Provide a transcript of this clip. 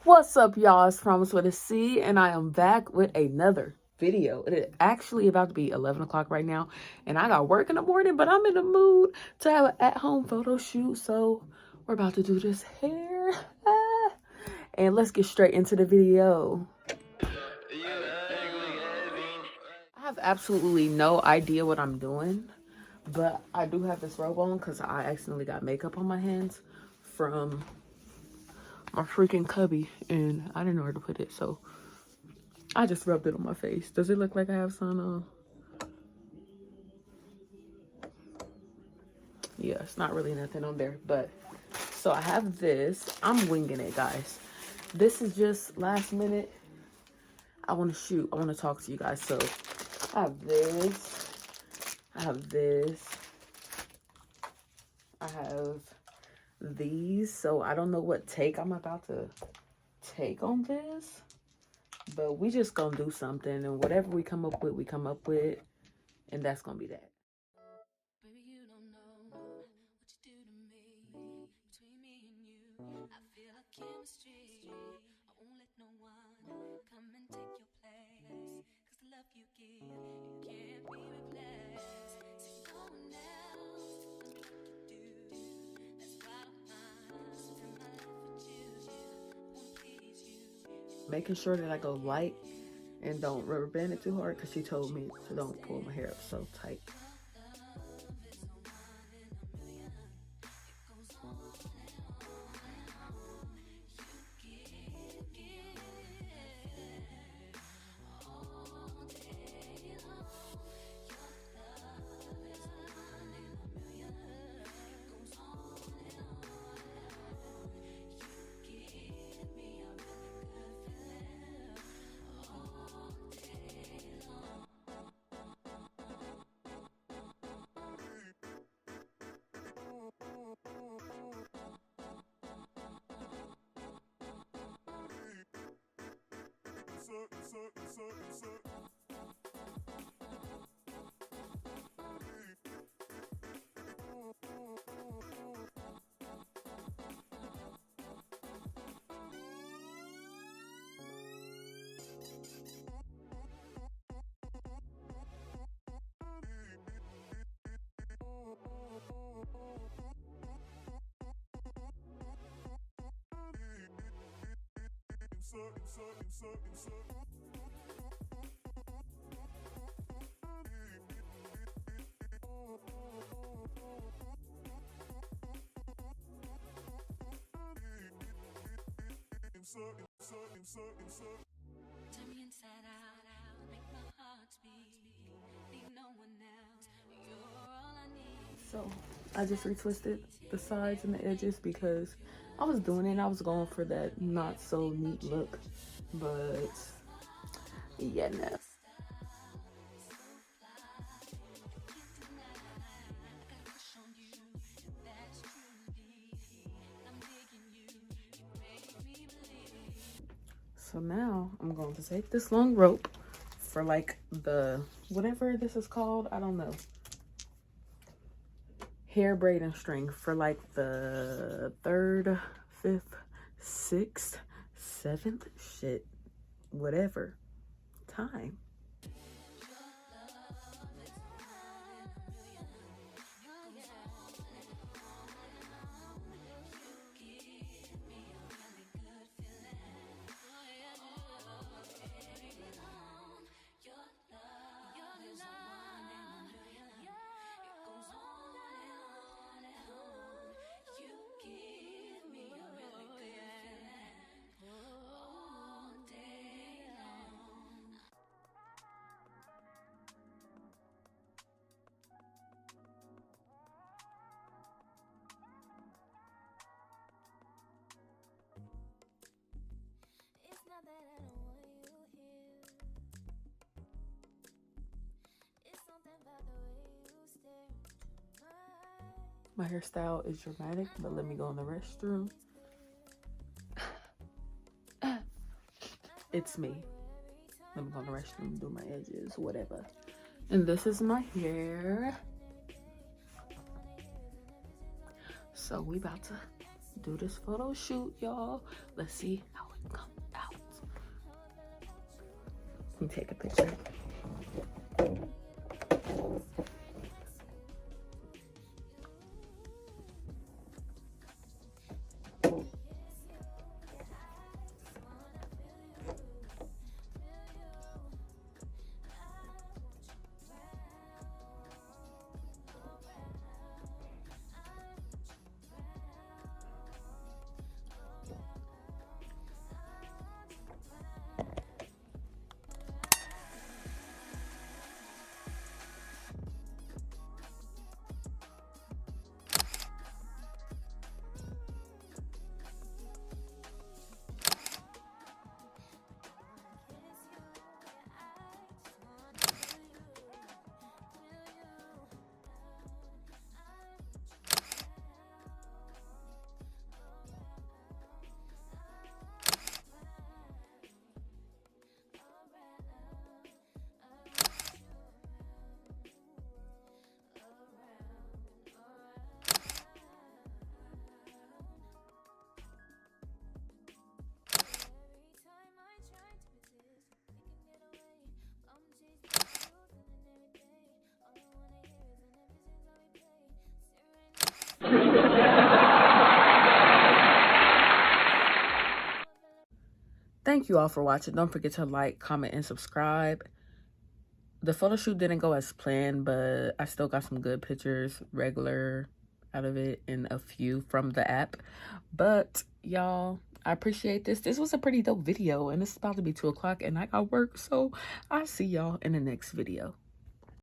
What's up, y'all? It's Promise with a C, and I am back with another video. It is actually about to be 11 o'clock right now, and I got work in the morning, but I'm in the mood to have an at-home photo shoot, so we're about to do this hair. And let's get straight into the video. I have absolutely no idea what I'm doing, but I do have this robe on because I accidentally got makeup on my hands from my freaking cubby, and I didn't know where to put it, so I just rubbed it on my face. Does it look like I have sun on? Yeah, it's not really nothing on there, but so I have this. I'm winging it, guys. This is just last minute. I want to shoot. I want to talk to you guys. So I have this. I have this. I have these. So I don't know what take I'm about to take on this, but we just gonna do something, and whatever we come up with, and that's gonna be that. Baby, you don't know what you do to me. Between me and you, I feel like chemistry. I won't let no one come and take your place. Cause the love you give, it can't be replaced. See, no one else does me like you do. That's why I don't mind spending my life with you. I wanna please you. Making sure that I go light and don't rubber band it too hard, because she told me to don't pull my hair up so tight. Turn me inside out, make my heart speed. Need no one else, you're all I need. So I just retwisted the sides and the edges because I was doing it. I was going for that not so neat look, but yeah, no. So now I'm going to take this long rope for like the whatever this is called, I don't know, hair braiding string for like the 3rd, 5th, 6th, 7th, shit, whatever time. It's not that I don't want you here. It's something about the way you stare into my eyes. My hairstyle is dramatic, but let me go in the restroom. It's me. Let me go in the restroom, do my edges, whatever. And this is my hair. So we about to do this photo shoot, y'all. Let's see how it come out. Let me take a picture. Thank you all for watching. Don't forget to like, comment, and subscribe. The photo shoot didn't go as planned, but I still got some good pictures, regular out of it, and a few from the app. But y'all, I appreciate this. This was a pretty dope video, and it's about to be 2 o'clock, and I got work, so I'll see y'all in the next video.